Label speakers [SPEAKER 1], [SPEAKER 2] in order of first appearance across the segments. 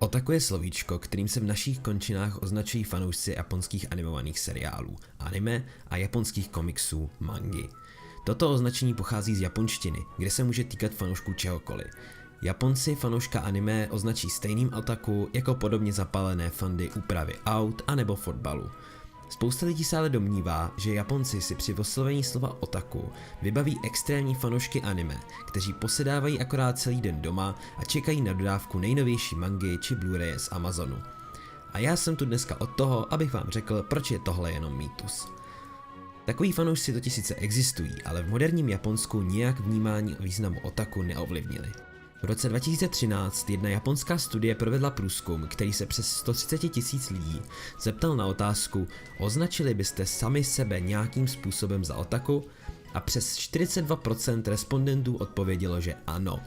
[SPEAKER 1] Otaku je slovíčko, kterým se v našich končinách označují fanoušci japonských animovaných seriálů, anime a japonských komiksů, mangy. Toto označení pochází z japonštiny, kde se může týkat fanoušků čehokoliv. Japonci fanouška anime označí stejným otaku jako podobně zapálené fandy úpravy aut anebo fotbalu. Spousta lidí se ale domnívá, že Japonci si při oslovení slova otaku vybaví extrémní fanoušky anime, kteří posedávají akorát celý den doma a čekají na dodávku nejnovější mangy či Blu-raye z Amazonu. A já jsem tu dneska od toho, abych vám řekl, proč je tohle jenom mýtus. Takový fanoušci totiž sice existují, ale v moderním Japonsku nijak vnímání a významu otaku neovlivnili. V roce 2013 jedna japonská studie provedla průzkum, který se přes 130 000 lidí zeptal na otázku: označili byste sami sebe nějakým způsobem za otaku? A přes 42% respondentů odpovědělo, že ano.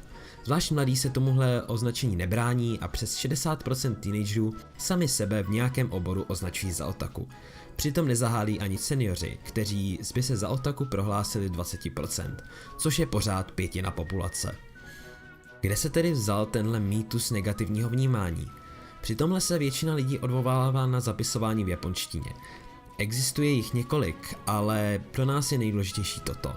[SPEAKER 1] Zvlášť mladí se tomuhle označení nebrání a přes 60% teenagerů sami sebe v nějakém oboru označují za otaku. Přitom nezahálí ani seniori, kteří by se za otaku prohlásili 20%, což je pořád pětina populace. Kde se tedy vzal tenhle mýtus negativního vnímání? Při tomhle se většina lidí odvolává na zapisování v japonštině. Existuje jich několik, ale pro nás je nejdůležitější toto.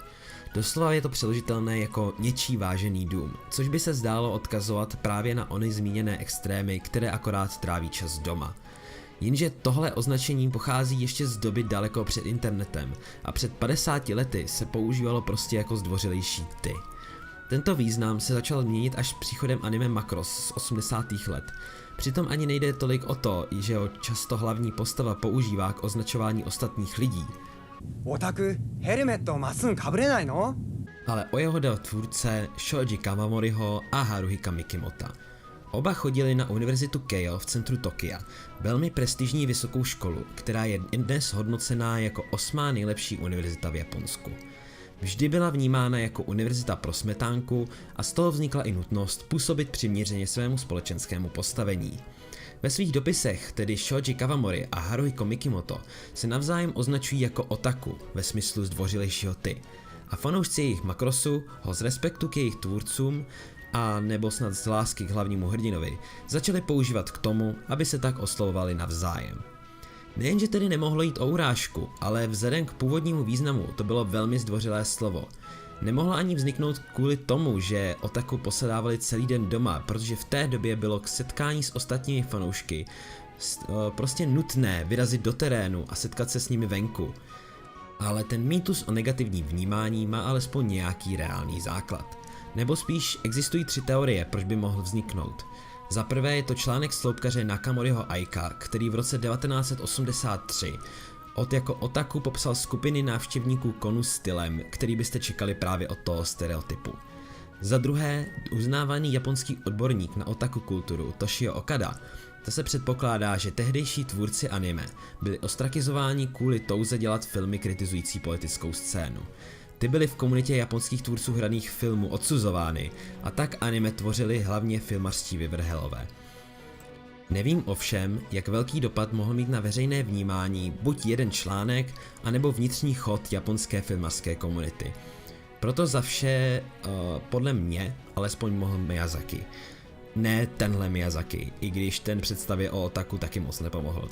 [SPEAKER 1] Doslova je to přeložitelné jako něčí vážený dům, což by se zdálo odkazovat právě na ony zmíněné extrémy, které akorát tráví čas doma. Jenže tohle označení pochází ještě z doby daleko před internetem a před 50 lety se používalo prostě jako zdvořilejší ty. Tento význam se začal měnit až příchodem anime Macross z 80. let. Přitom ani nejde tolik o to, že ho často hlavní postava používá k označování ostatních lidí.
[SPEAKER 2] Otaku, helmet o masun kaburenai no?
[SPEAKER 1] Ale o jeho tvůrce Shoji Kawamoriho a Haruhika Mikimota. Oba chodili na univerzitu Keio v centru Tokia, velmi prestižní vysokou školu, která je dnes hodnocená jako 8. nejlepší univerzita v Japonsku. Vždy byla vnímána jako univerzita pro smetánku a z toho vznikla i nutnost působit přiměřeně svému společenskému postavení. Ve svých dopisech tedy Shoji Kawamori a Haruhiko Mikimoto se navzájem označují jako otaku ve smyslu zdvořilejšího ty. A fanoušci jejich Macrossu ho z respektu k jejich tvůrcům a nebo snad z lásky k hlavnímu hrdinovi začali používat k tomu, aby se tak oslovovali navzájem. Nejenže tedy nemohlo jít o urážku, ale vzhledem k původnímu významu to bylo velmi zdvořilé slovo. Nemohlo ani vzniknout kvůli tomu, že otaku posedávali celý den doma, protože v té době bylo k setkání s ostatními fanoušky prostě nutné vyrazit do terénu a setkat se s nimi venku. Ale ten mýtus o negativním vnímání má alespoň nějaký reálný základ. Nebo spíš existují 3 teorie, proč by mohl vzniknout. Za prvé je to článek sloupkaře Nakamoriho Aika, který v roce 1983 jako otaku popsal skupiny návštěvníků konu stylem, který byste čekali právě od toho stereotypu. Za druhé, uznávaný japonský odborník na otaku kulturu Toshio Okada, to se předpokládá, že tehdejší tvůrci anime byli ostrakizováni kvůli touze dělat filmy kritizující politickou scénu. Ty byly v komunitě japonských tvůrců hraných filmů odsuzovány a tak anime tvořili hlavně filmařští vyvrhelové. Nevím ovšem, jak velký dopad mohl mít na veřejné vnímání buď jeden článek, anebo vnitřní chod japonské filmařské komunity. Proto za vše, podle mě, alespoň mohl Miyazaki. Ne tenhle Miyazaki, i když ten představě o otaku taky moc nepomohl.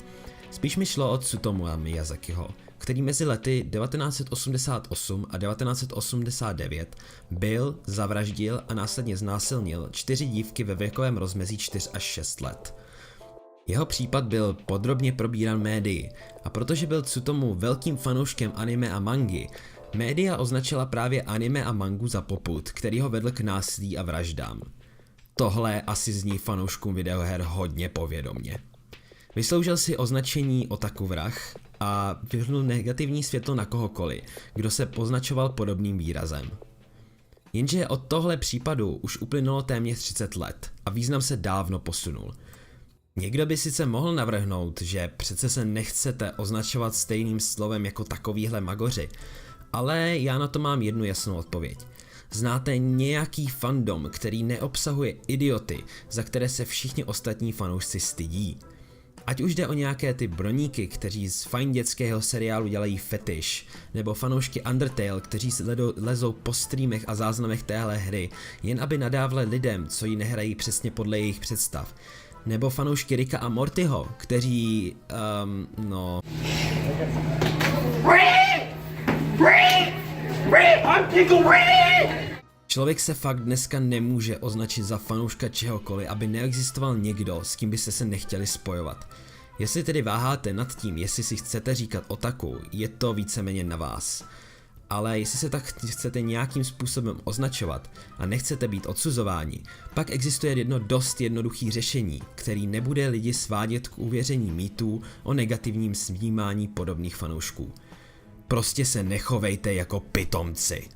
[SPEAKER 1] Spíš mi šlo o Tsutomua Miyazakiho, který mezi lety 1988 a 1989 byl, zavraždil a následně znásilnil 4 dívky ve věkovém rozmezí 4 až 6 let. Jeho případ byl podrobně probírán médii a protože byl Tsutomu velkým fanouškem anime a mangy, média označila právě anime a mangu za popud, který ho vedl k násilí a vraždám. Tohle asi zní fanouškům videoher hodně povědomně. Vysloužil si označení otaku vrah a vyhrnul negativní světlo na kohokoliv, kdo se poznačoval podobným výrazem. Jenže od tohle případu už uplynulo téměř 30 let a význam se dávno posunul. Někdo by sice mohl navrhnout, že přece se nechcete označovat stejným slovem jako takovýhle magoři, ale já na to mám jednu jasnou odpověď. Znáte nějaký fandom, který neobsahuje idioty, za které se všichni ostatní fanoušci stydí? Ať už jde o nějaké ty broníky, kteří z fajn dětského seriálu dělají fetiš, nebo fanoušky Undertale, kteří lezou po streamech a záznamech téhle hry, jen aby nadávali lidem, co ji nehrají přesně podle jejich představ. Nebo fanoušky Ricka a Mortyho, kteří, no... Člověk se fakt dneska nemůže označit za fanouška čehokoliv, aby neexistoval někdo, s kým byste se nechtěli spojovat. Jestli tedy váháte nad tím, jestli si chcete říkat otaku, je to víceméně na vás. Ale jestli se tak chcete nějakým způsobem označovat a nechcete být odsuzováni, pak existuje jedno dost jednoduché řešení, který nebude lidi svádět k uvěření mýtů o negativním vnímání podobných fanoušků. Prostě se nechovejte jako pitomci.